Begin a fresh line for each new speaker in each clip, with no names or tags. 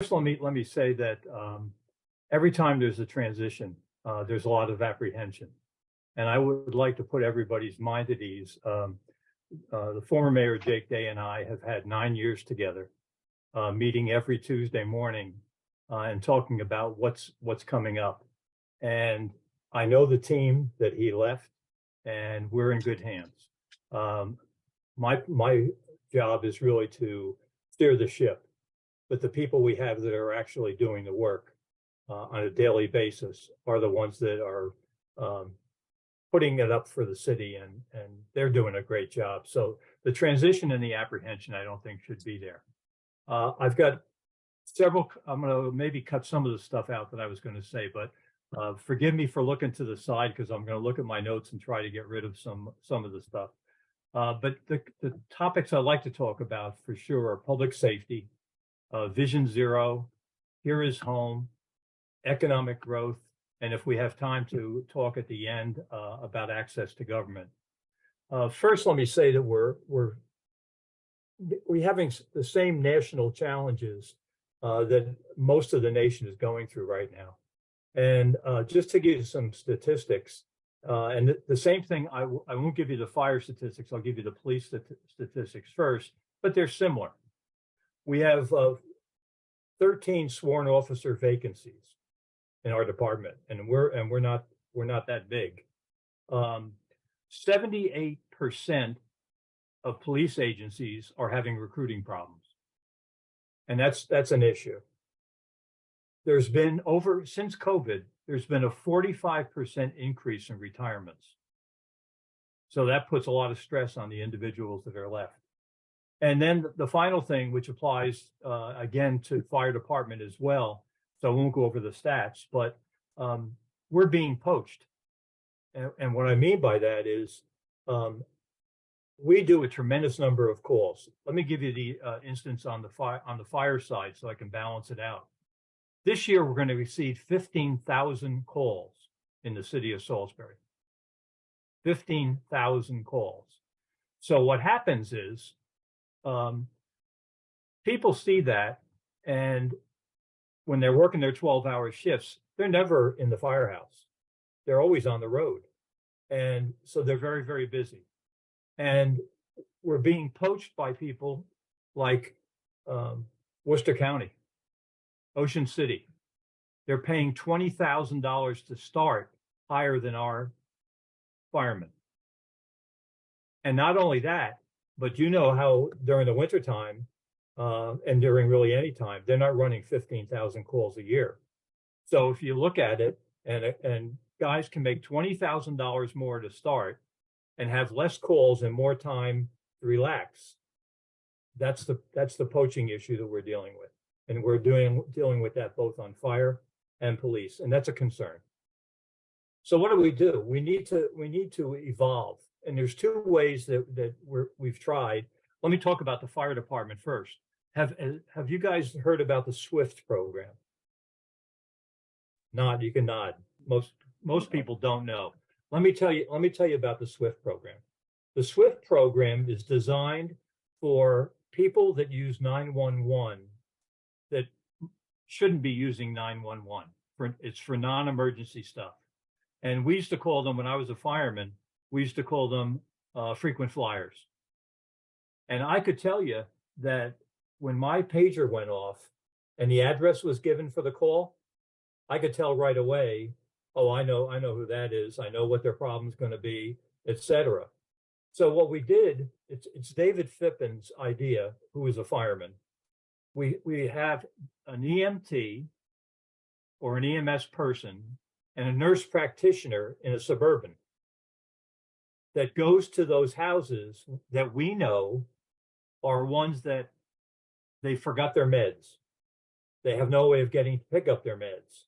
First, let me say that every time there's a transition, there's a lot of apprehension, and I would like to put everybody's mind at ease. The former mayor Jake Day and I have had 9 years together, meeting every Tuesday morning and talking about what's coming up. And I know the team that he left, and we're in good hands. My job is really to steer the ship, but the people we have that are actually doing the work on a daily basis are the ones that are putting it up for the city, and they're doing a great job. So the transition and the apprehension, I don't think should be there. I've got several, I'm going to maybe cut some of the stuff out that I was going to say, but forgive me for looking to the side because I'm going to look at my notes and try to get rid of some of the stuff. But the topics I'd like to talk about for sure are public safety, Vision Zero, Here is Home, economic growth, and if we have time to talk at the end about access to government. First, let me say that we're having the same national challenges that most of the nation is going through right now. And just to give you some statistics, and the same thing, I won't give you the fire statistics, I'll give you the police statistics first, but they're similar. We have 13 sworn officer vacancies in our department, and we're not that big. 78% of police agencies are having recruiting problems, and that's an issue. There's been since COVID, there's been a 45% increase in retirements. So that puts a lot of stress on the individuals that are left. And then the final thing, which applies again to fire department as well, so I won't go over the stats, but we're being poached. And what I mean by that is we do a tremendous number of calls. Let me give you the instance on the fire side so I can balance it out. This year, we're going to receive 15,000 calls in the city of Salisbury. 15,000 calls. So what happens is people see that, and when they're working their 12-hour shifts, they're never in the firehouse. They're always on the road. And so they're very, very busy. And we're being poached by people like Worcester County, Ocean City. They're paying $20,000 to start, higher than our firemen. And not only that, but you know how during the wintertime and during really any time, they're not running 15,000 calls a year. So if you look at it, and guys can make $20,000 more to start and have less calls and more time to relax. That's the poaching issue that we're dealing with. And we're dealing with that both on fire and police, and that's a concern. So what do? We need to evolve, and there's two ways that we've tried. Let me talk about the fire department first. Have you guys heard about the SWIFT program? Nod. You can nod. Most people don't know. Let me tell you about the SWIFT program. The SWIFT program is designed for people that use 911 that shouldn't be using 911. It's for non-emergency stuff. And we used to call them, when I was a fireman, we used to call them frequent flyers. And I could tell you that when my pager went off and the address was given for the call, I could tell right away, oh, I know who that is. I know what their problem's going to be, etc. So what we did, it's David Fippin's idea, who is a fireman. We have an EMT or an EMS person and a nurse practitioner in a suburban that goes to those houses that we know are ones that they forgot their meds. They have no way of getting to pick up their meds.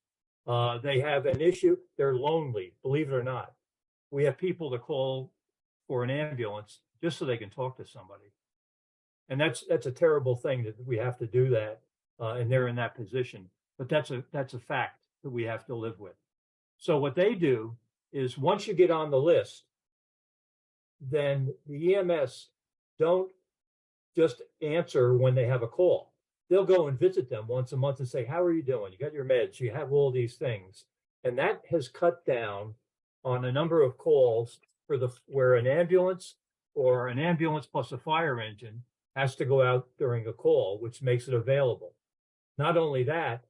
They have an issue. They're lonely, believe it or not. We have people to call for an ambulance just so they can talk to somebody. And that's a terrible thing that we have to do that, and they're in that position. But that's a fact that we have to live with. So what they do is once you get on the list, then the EMS don't just answer when they have a call. they'll go and visit them once a month and say, how are you doing? You got your meds, you have all these things. And that has cut down on a number of calls for where an ambulance or an ambulance plus a fire engine has to go out during a call, which makes it available. Not only that,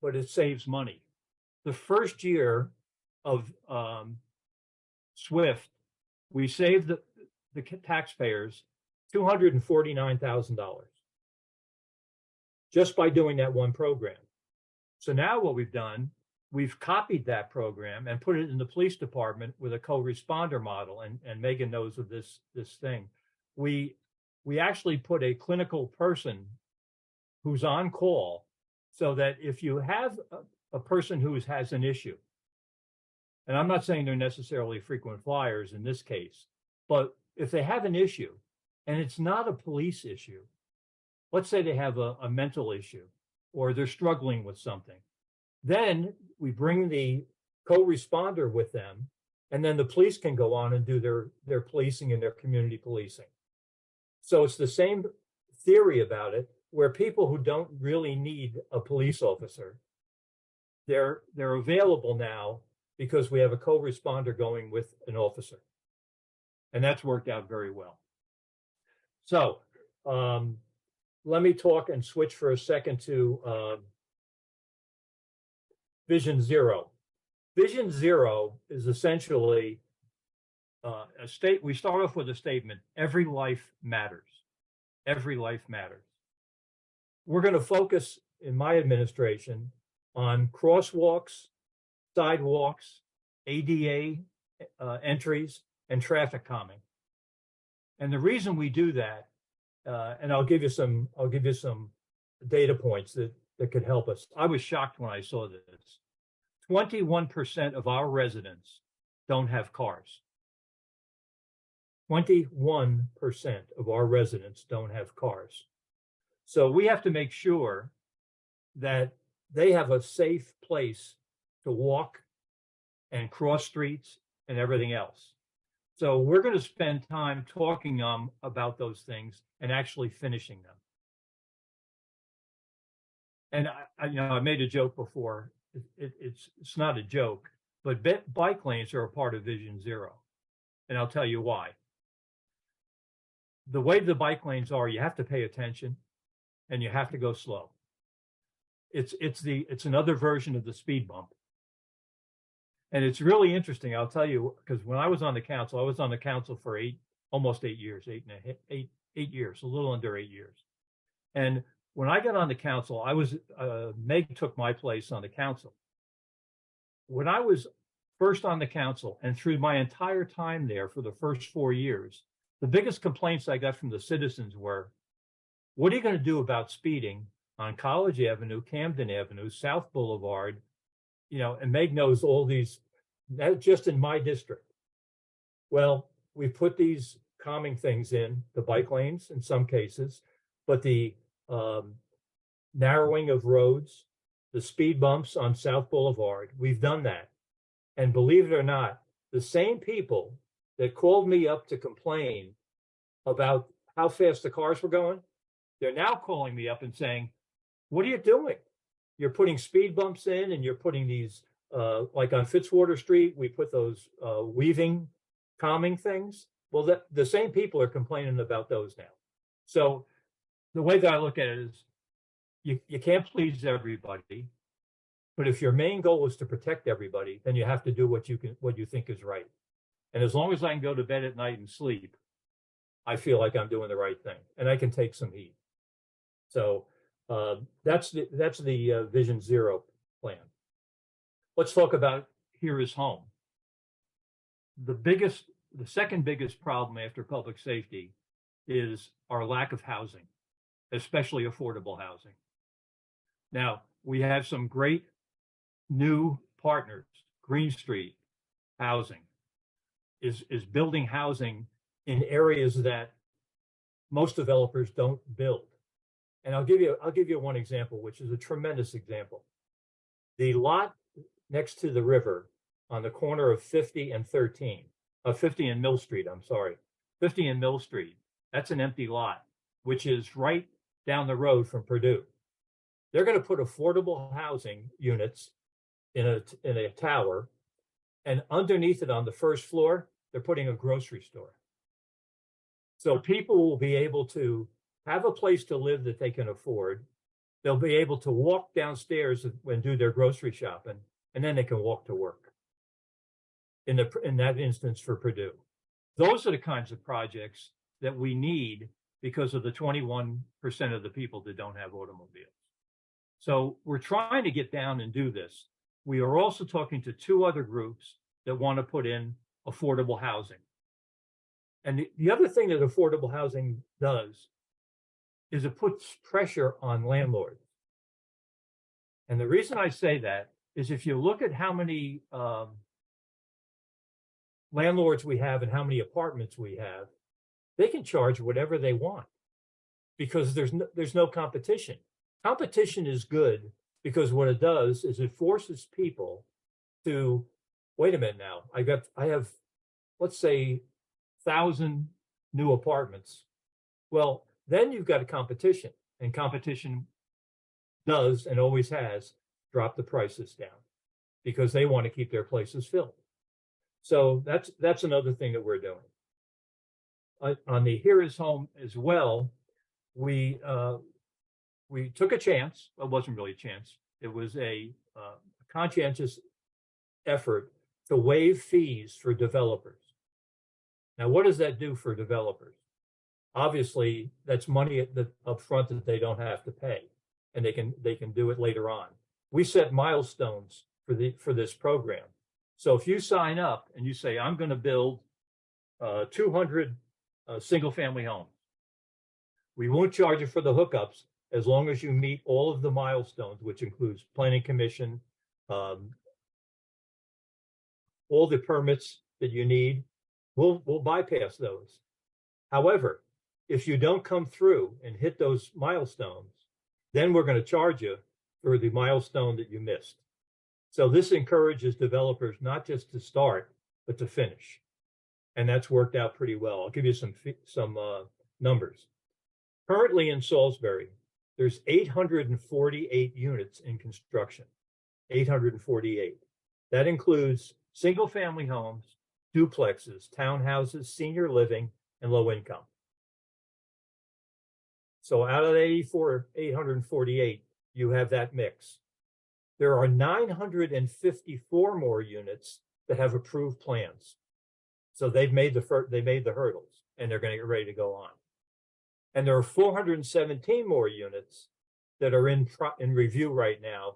but it saves money. The first year of SWIFT, we saved the taxpayers $249,000 just by doing that one program. So now what we've done, we've copied that program and put it in the police department with a co-responder model. And Megan knows of this thing. We actually put a clinical person who's on call so that if you have a person who has an issue, and I'm not saying they're necessarily frequent flyers in this case, but if they have an issue and it's not a police issue, let's say they have a mental issue or they're struggling with something, then we bring the co-responder with them, and then the police can go on and do their policing and their community policing. So it's the same theory about it, where people who don't really need a police officer, they're available now because we have a co-responder going with an officer. And that's worked out very well. So let me talk and switch for a second to Vision Zero. Vision Zero is essentially we start off with a statement: every life matters. Every life matters. We're going to focus in my administration on crosswalks, sidewalks, ADA entries, and traffic calming. And the reason we do that, and I'll give you some data points that could help us. I was shocked when I saw this. 21% of our residents don't have cars. 21% of our residents don't have cars. So we have to make sure that they have a safe place to walk and cross streets and everything else. So we're going to spend time talking about those things and actually finishing them. And I made a joke before. It's not a joke, but bike lanes are a part of Vision Zero, and I'll tell you why. The way the bike lanes are, you have to pay attention, and you have to go slow. It's another version of the speed bump, and it's really interesting. I'll tell you, because when I was on the council for almost 8 years, 8 years, a little under 8 years, and when I got on the council, Meg took my place on the council. When I was first on the council and through my entire time there for the first 4 years, the biggest complaints I got from the citizens were, what are you going to do about speeding on College Avenue, Camden Avenue, South Boulevard? And Meg knows all these, just in my district. Well, we put these calming things in, the bike lanes in some cases, but the narrowing of roads, the speed bumps on South Boulevard, we've done that. And believe it or not, the same people that called me up to complain about how fast the cars were going, they're now calling me up and saying, what are you doing? You're putting speed bumps in, and you're putting these, like on Fitzwater Street, we put those weaving calming things. Well, the same people are complaining about those now. So the way that I look at it is, you can't please everybody, but if your main goal is to protect everybody, then you have to do what you think is right. And as long as I can go to bed at night and sleep, I feel like I'm doing the right thing, and I can take some heat. So that's the Vision Zero plan. Let's talk about Here is Home. The second biggest problem after public safety is our lack of housing, especially affordable housing. Now, we have some great new partners. Green Street Housing is building housing in areas that most developers don't build. And I'll give you one example, which is a tremendous example. The lot next to the river on the corner of 50 and 50 and Mill Street, 50 and Mill Street, that's an empty lot, which is right down the road from Purdue. They're going to put affordable housing units in a tower, and underneath it on the first floor, they're putting a grocery store. So people will be able to have a place to live that they can afford. They'll be able to walk downstairs and do their grocery shopping, and then they can walk to work. In that instance for Purdue. Those are the kinds of projects that we need because of the 21% of the people that don't have automobiles. So we're trying to get down and do this. We are also talking to two other groups that want to put in affordable housing. And the other thing that affordable housing does is it puts pressure on landlords. And the reason I say that is if you look at how many landlords we have and how many apartments we have, they can charge whatever they want because there's no competition. Competition is good because what it does is it forces people to, wait a minute now, I have, let's say, 1,000 new apartments. Well, then you've got a competition, and competition does and always has dropped the prices down because they want to keep their places filled. So that's another thing that we're doing. On the Here is Home as well, we took a chance. Well, it wasn't really a chance. It was a conscientious effort to waive fees for developers. Now, what does that do for developers? Obviously, that's money up front that they don't have to pay, and they can do it later on. We set milestones for this program. So if you sign up and you say, I'm going to build 200 single-family homes, we won't charge you for the hookups as long as you meet all of the milestones, which includes planning commission, all the permits that you need. We'll bypass those. However, if you don't come through and hit those milestones, then we're going to charge you for the milestone that you missed. So this encourages developers not just to start, but to finish. And that's worked out pretty well. I'll give you some numbers. Currently in Salisbury, there's 848 units in construction, 848. That includes single-family homes, duplexes, townhouses, senior living, and low income. So out of 848, you have that mix. There are 954 more units that have approved plans. So they've made the hurdles, and they're going to get ready to go on. And there are 417 more units that are in review right now,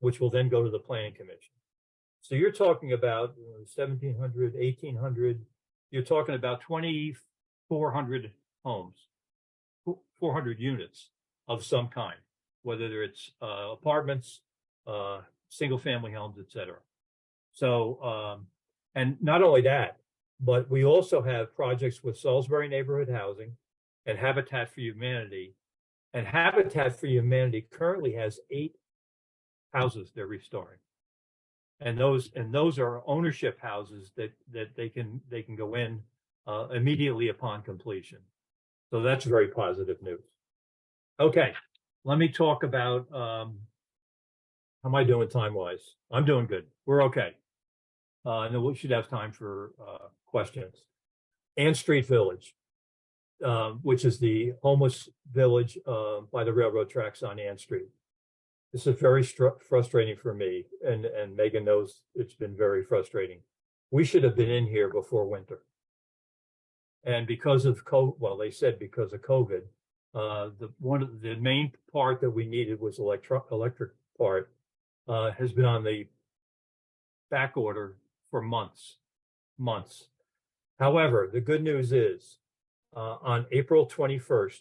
which will then go to the planning commission. So you're talking about 1,700, 1,800. You're talking about 2,400 homes, 400 units of some kind, whether it's apartments, single-family homes, et cetera. So, and not only that, but we also have projects with Salisbury Neighborhood Housing and Habitat for Humanity. And Habitat for Humanity currently has 8 houses they're restoring. And those are ownership houses that they can go in immediately upon completion. So that's very positive news. Okay, let me talk about how am I doing time-wise? I'm doing good. We're okay. And then we should have time for questions. Ann Street Village, which is the homeless village by the railroad tracks on Ann Street. This is very frustrating for me, and Megan knows it's been very frustrating. We should have been in here before winter. And because of COVID, well, they said because of COVID, the main part that we needed was electric part has been on the back order for months. However, the good news is on April 21st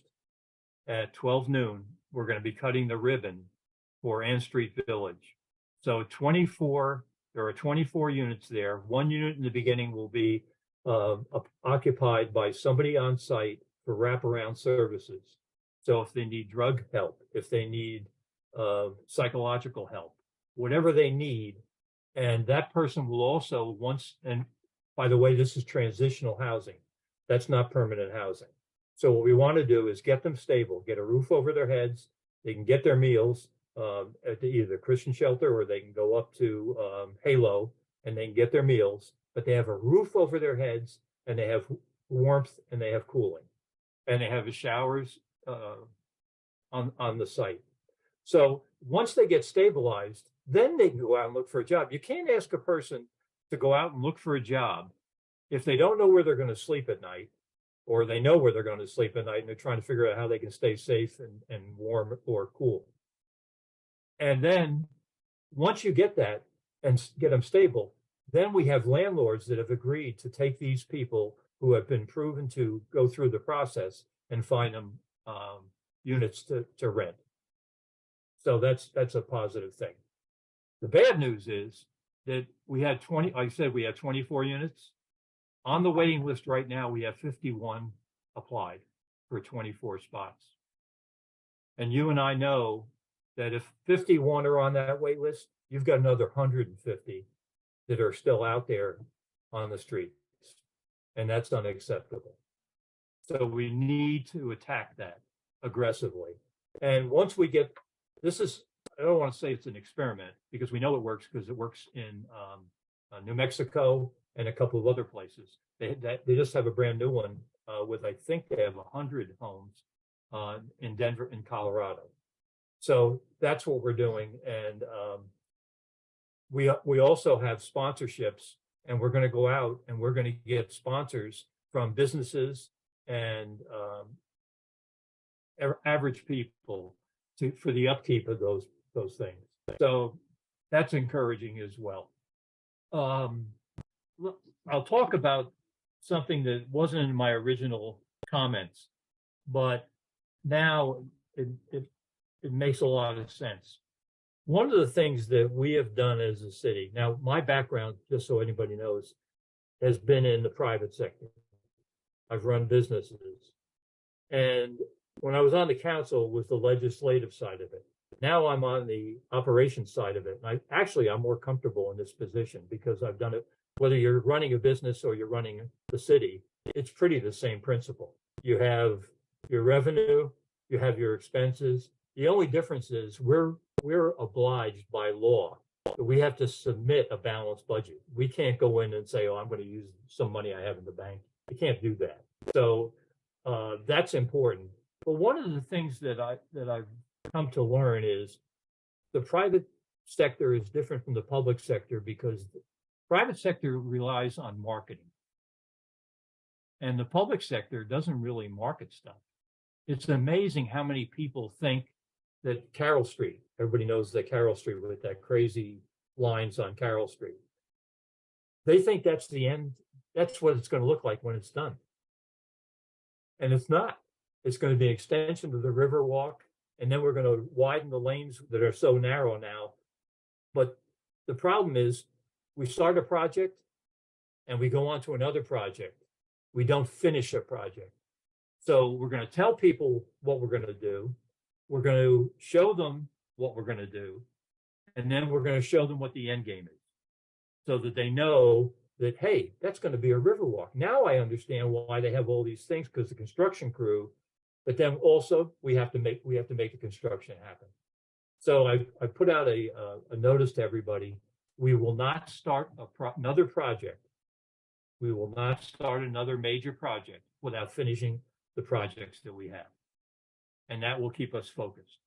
at 12 noon, we're going to be cutting the ribbon for Ann Street Village. So there are 24 units there. 1 unit in the beginning will be occupied by somebody on site for wraparound services. So if they need drug help, if they need psychological help, whatever they need, and that person will also and by the way, this is transitional housing. That's not permanent housing. So what we want to do is get them stable, get a roof over their heads. They can get their meals. at either the Christian shelter, or they can go up to Halo and they can get their meals, but they have a roof over their heads and they have warmth and they have cooling and they have showers on the site. So once they get stabilized, then they can go out and look for a job. You can't ask a person to go out and look for a job if they don't know where they're going to sleep at night, or they know where they're going to sleep at night and they're trying to figure out how they can stay safe and warm or cool. And then once you get that and get them stable, then we have landlords that have agreed to take these people who have been proven to go through the process and find them units to rent. So that's a positive thing. The bad news is that we had 20, like I said, we had 24 units. On the waiting list right now, we have 51 applied for 24 spots. And you and I know that if 51 are on that wait list, you've got another 150 that are still out there on the streets. And that's unacceptable. So we need to attack that aggressively. And once we get, this is, I don't want to say it's an experiment because we know it works, because it works in New Mexico and a couple of other places. They just have a brand new one with, I think they have 100 homes in Denver and Colorado. So that's what we're doing. And we also have sponsorships, and we're going to go out and we're going to get sponsors from businesses and average people for the upkeep of those things. So that's encouraging as well. I'll talk about something that wasn't in my original comments, but now it makes a lot of sense. One of the things that we have done as a city, now my background, just so anybody knows, has been in the private sector. I've run businesses. And when I was on the council, was the legislative side of it. Now I'm on the operations side of it. And I'm more comfortable in this position because I've done it, whether you're running a business or you're running the city, it's pretty the same principle. You have your revenue, you have your expenses. The only difference is we're obliged by law. We have to submit a balanced budget. We can't go in and say, oh, I'm going to use some money I have in the bank. You can't do that. So that's important. But one of the things that I've come to learn is the private sector is different from the public sector because the private sector relies on marketing. And the public sector doesn't really market stuff. It's amazing how many people think that Carroll Street, everybody knows that Carroll Street with that crazy lines on Carroll Street. They think that's the end. That's what it's going to look like when it's done. And it's not. It's going to be an extension of the Riverwalk. And then we're going to widen the lanes that are so narrow now. But the problem is we start a project and we go on to another project. We don't finish a project. So we're going to tell people what we're going to do. We're going to show them what we're going to do. And then we're going to show them what the end game is so that they know that, hey, that's going to be a Riverwalk. Now I understand why they have all these things, because the construction crew, but then also we have to make the construction happen. So I put out a notice to everybody. We will not start another project. We will not start another major project without finishing the projects that we have. And that will keep us focused.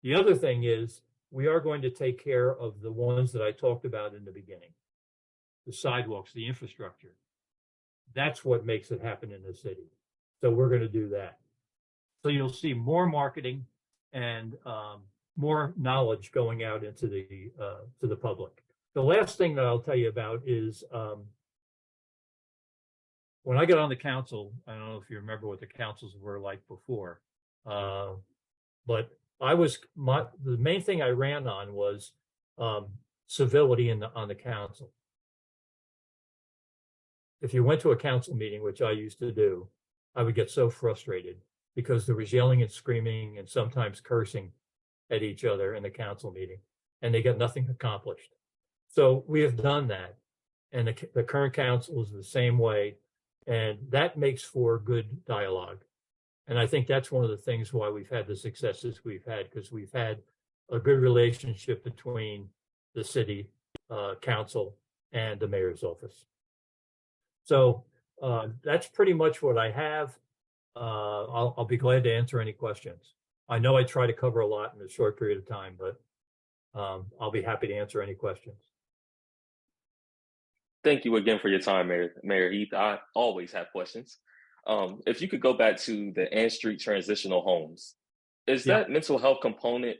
The other thing is we are going to take care of the ones that I talked about in the beginning. The sidewalks, the infrastructure. That's what makes it happen in the city. So we're going to do that. So you'll see more marketing and more knowledge going out into to the public. The last thing that I'll tell you about is when I got on the council, I don't know if you remember what the councils were like before, but the main thing I ran on was civility on the council. If you went to a council meeting, which I used to do, I would get so frustrated because there was yelling and screaming and sometimes cursing at each other in the council meeting, and they got nothing accomplished. So we have done that, and the current council is the same way, and that makes for good dialogue. And I think that's one of the things why we've had the successes we've had, because we've had a good relationship between the city council and the mayor's office. So that's pretty much what I have. I'll be glad to answer any questions. I know I try to cover a lot in a short period of time, but I'll be happy to answer any questions.
Thank you again for your time, Mayor Heath. I always have questions. If you could go back to the Ann Street transitional homes, is that mental health component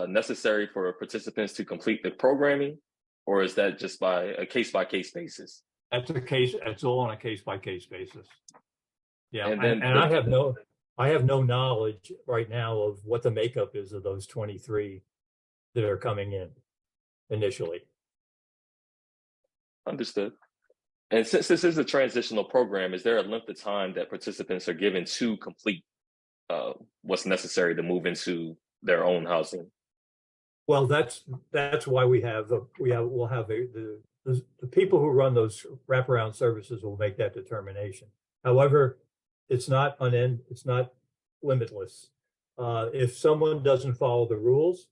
necessary for participants to complete the programming, or is that just by a case-by-case basis?
It's all on a case-by-case basis. Yeah,
and
I have no knowledge right now of what the makeup is of those 23 that are coming in initially.
Understood. And since this is a transitional program, is there a length of time that participants are given to complete what's necessary to move into their own housing?
Well, that's why we'll have the people who run those wraparound services will make that determination. However, it's not limitless. If someone doesn't follow the rules,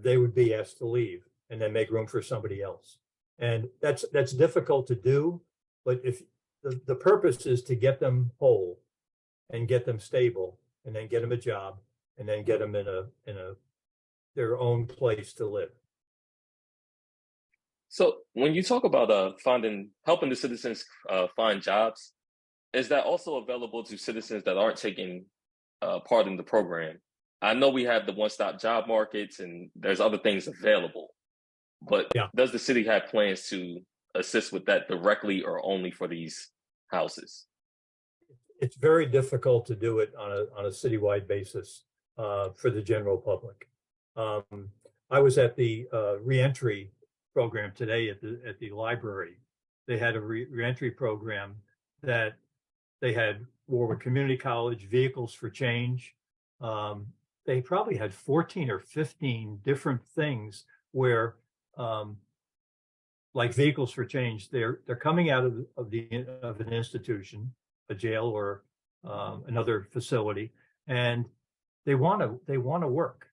they would be asked to leave and then make room for somebody else. And that's difficult to do, but if the purpose is to get them whole and get them stable and then get them a job and then get them in their own place to live.
So when you talk about helping the citizens find jobs, is that also available to citizens that aren't taking part in the program? I know we have the one-stop job markets and there's other things available, but does the city have plans to assist with that directly or only for these houses?
It's very difficult to do it on a citywide basis for the general public. I was at the reentry program today at the library. They had a reentry program that they had Warwick Community College, Vehicles for Change. They probably had 14 or 15 different things where, like Vehicles for Change, they're coming out of an institution, a jail or another facility, and they want to work.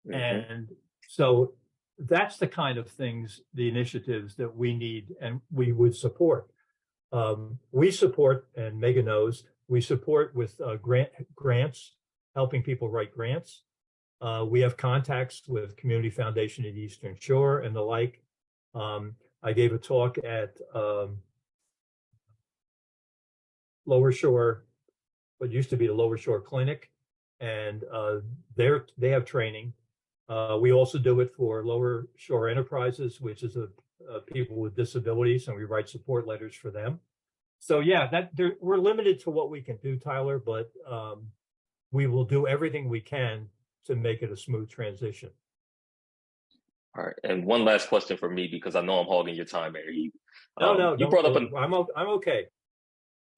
Mm-hmm. And so that's the kind of things, the initiatives that we need and we would support. We support, and Megan knows, we support with grants, helping people write grants. We have contacts with Community Foundation at Eastern Shore and the like. I gave a talk at Lower Shore, what used to be the Lower Shore Clinic, and they have training. We also do it for Lower Shore Enterprises, which is people with disabilities, and we write support letters for them. So yeah, we're limited to what we can do, Tyler, but we will do everything we can to make it a smooth transition.
All right, and one last question for me, because I know I'm hogging your time, Mary.
No,
you brought up
I'm okay.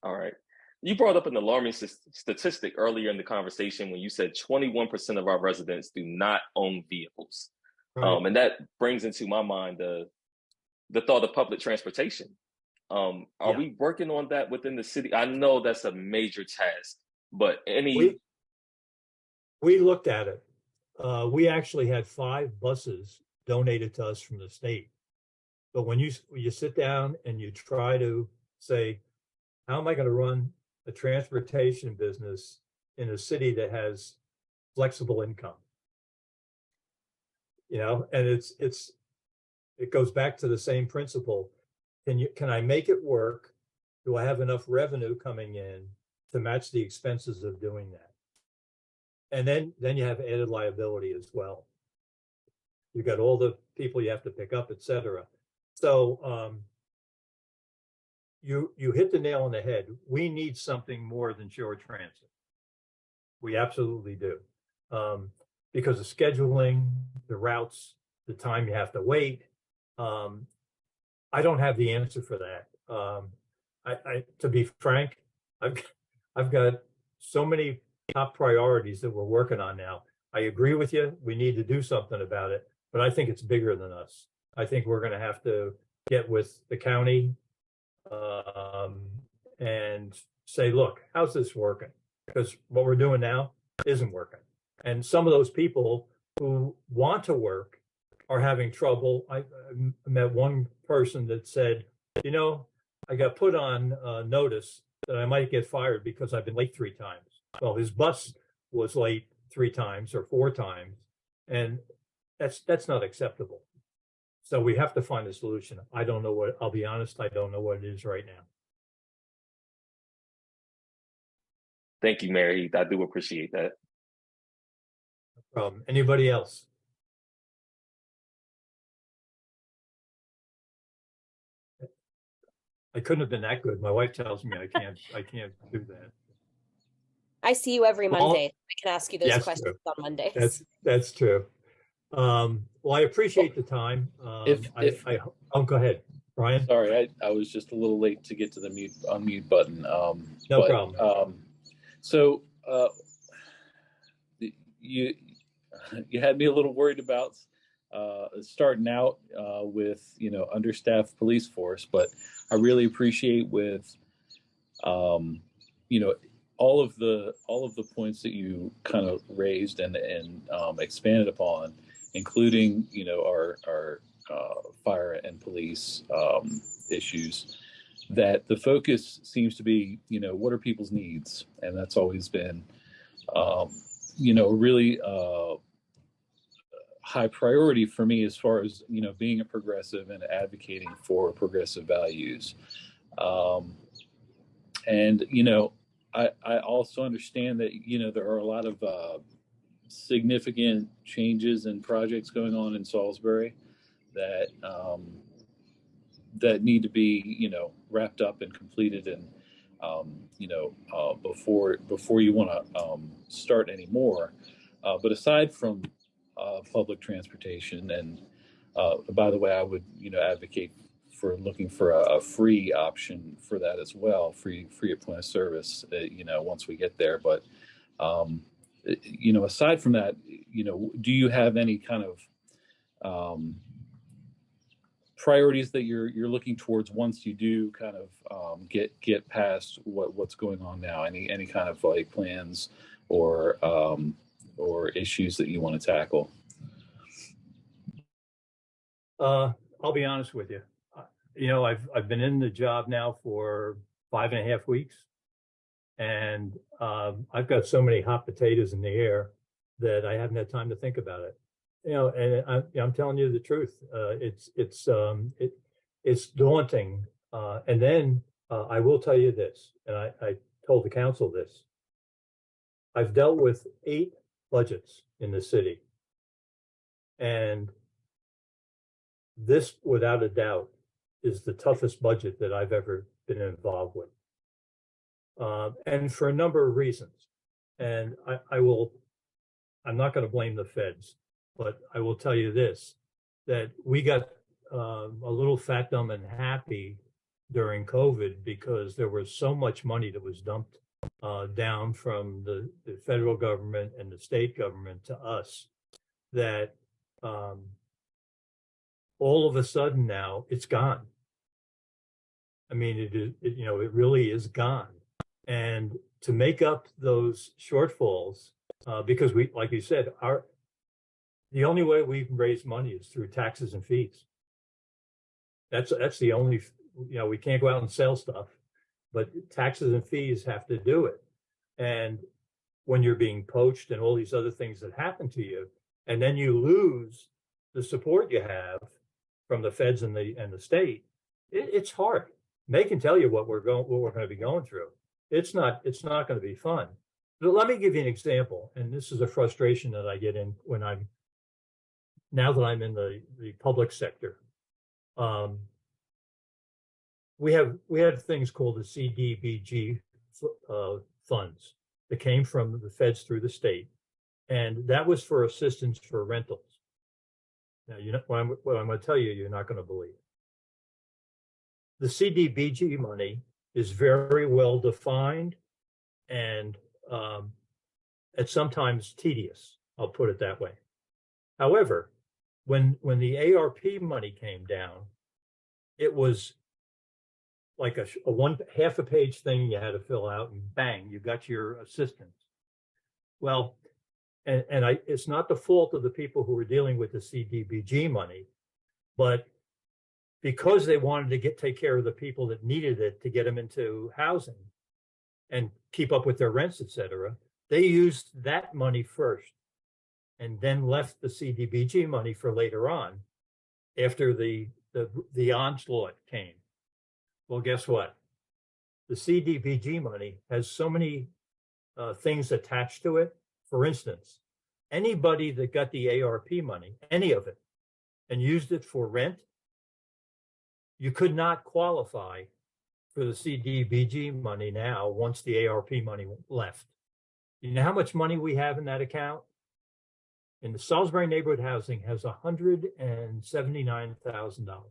All right. You brought up an alarming statistic earlier in the conversation when you said 21% of our residents do not own vehicles. Right. And that brings into my mind the thought of public transportation. Are we working on that within the city? I know that's a major task, but
we looked at it. We actually had 5 buses donated to us from the state. But when you sit down and you try to say, how am I going to run a transportation business in a city that has flexible income? And it goes back to the same principle. Can I make it work? Do I have enough revenue coming in to match the expenses of doing that? And then you have added liability as well. You got all the people you have to pick up, et cetera. So you hit the nail on the head. We need something more than shore transit. We absolutely do. Because of scheduling, the routes, the time you have to wait. I don't have the answer for that. To be frank, I've got so many top priorities that we're working on now. I agree with you. We need to do something about it, but I think it's bigger than us. I think we're going to have to get with the county and say, look, how's this working? Because what we're doing now isn't working. And some of those people who want to work are having trouble. I met one person that said, you know, I got put on notice that I might get fired because I've been late 3 times. Well, his bus was late 3 times or 4 times, and that's not acceptable. So we have to find a solution. I don't know what, I'll be honest, I don't know what it is right now.
Thank you, Mayor Heath. I do appreciate that.
No problem. Anybody else? I couldn't have been that good. My wife tells me I can't do that.
I see you every
Well,
Monday. I can ask you those
yes,
questions
true.
on Mondays.
That's true. Well, I appreciate the time. Oh, go ahead, Brian.
Sorry, I was just a little late to get to the unmute button.
No problem.
So you had me a little worried about starting out with understaffed police force, but I really appreciate with all of the points that you kind of raised and expanded upon, including our fire and police issues, that the focus seems to be what are people's needs, and that's always been really high priority for me as far as being a progressive and advocating for progressive values. And I also understand that there are a lot of significant changes and projects going on in Salisbury that that need to be wrapped up and completed, and before you want to start any more. But aside from public transportation, and by the way, I would advocate for looking for a free option for that as well, free at point of service, once we get there. But aside from that, do you have any kind of priorities that you're looking towards once you do kind of get past what's going on now? Any kind of like plans or issues that you want to tackle?
I'll be honest with you. I've been in the job now for 5.5 weeks, and I've got so many hot potatoes in the air that I haven't had time to think about it. And I'm telling you the truth. It's daunting. And then I will tell you this, and I told the council this. I've dealt with 8 budgets in the city, and this, without a doubt, is the toughest budget that I've ever been involved with, and for a number of reasons. And I'm not going to blame the feds, but I will tell you this, that we got a little fat, dumb, and happy during COVID because there was so much money that was dumped down from the federal government and the state government to us that all of a sudden now it's gone. I mean, it really is gone. And to make up those shortfalls, because we, like you said, the only way we can raise money is through taxes and fees. That's the only, we can't go out and sell stuff, but taxes and fees have to do it. And when you're being poached and all these other things that happen to you, and then you lose the support you have from the feds and the state, it's hard. They can tell you what we're going to be going through. It's not going to be fun. But let me give you an example, and this is a frustration that I get in now that I'm in the public sector. We had things called the CDBG funds that came from the feds through the state, and that was for assistance for rentals. Now, what I'm going to tell you, you're not going to believe. The CDBG money is very well defined, and it's sometimes tedious. I'll put it that way. However, when the ARP money came down, it was like a half a page thing you had to fill out, and bang, you got your assistance. Well, and it's not the fault of the people who were dealing with the CDBG money, but because they wanted to take care of the people that needed it to get them into housing and keep up with their rents, et cetera, they used that money first and then left the CDBG money for later on after the onslaught came. Well, guess what? The CDBG money has so many things attached to it. For instance, anybody that got the ARP money, any of it, and used it for rent, you could not qualify for the CDBG money now once the ARP money left. You know how much money we have in that account? In the Salisbury neighborhood housing has $179,000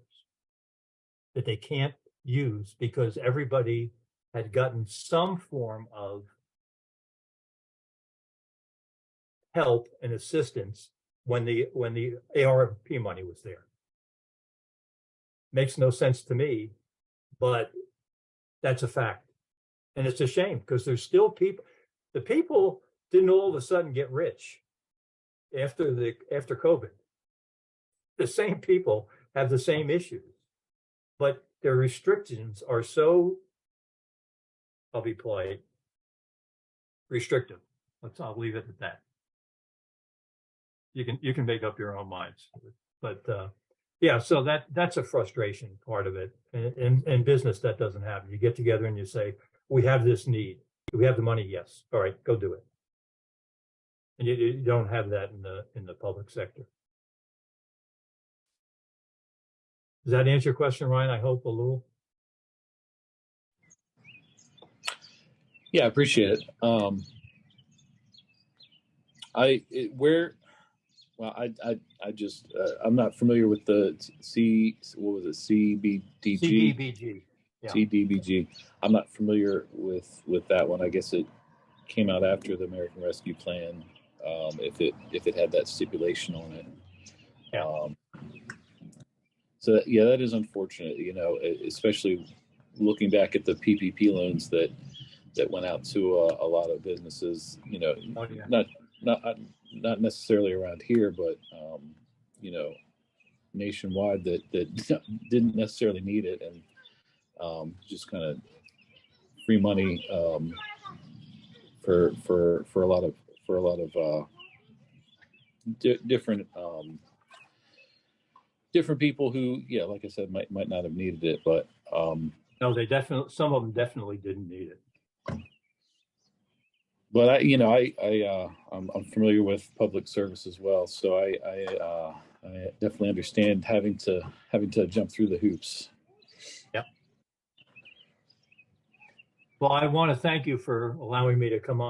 that they can't use because everybody had gotten some form of help and assistance when the ARP money was there. Makes no sense to me, but that's a fact. And it's a shame because there's still people, the people didn't all of a sudden get rich after COVID. The same people have the same issues, but their restrictions are so, I'll be polite, restrictive. I'll leave it at that. You can make up your own minds, but yeah, so that's a frustration part of it. In business, that doesn't happen. You get together and you say, we have this need. Do we have the money? Yes. All right, go do it. And you don't have that in the public sector. Does that answer your question, Ryan? I hope a little.
Yeah, I appreciate it. I'm not familiar with the CBDG?
CDBG. Yeah.
CDBG. I'm not familiar with that one. I guess it came out after the American Rescue Plan, if it had that stipulation on it.
Yeah.
So yeah, that is unfortunate. You know, especially looking back at the PPP loans that went out to a lot of businesses. You know, not necessarily around here, but you know, nationwide that didn't necessarily need it, and just kind of free money for a lot of different people who, yeah, like I said, might not have needed it, but
no, some of them definitely didn't need it.
But I'm familiar with public service as well, so I definitely understand having to jump through the hoops.
Yep. Well, I want to thank you for allowing me to come on.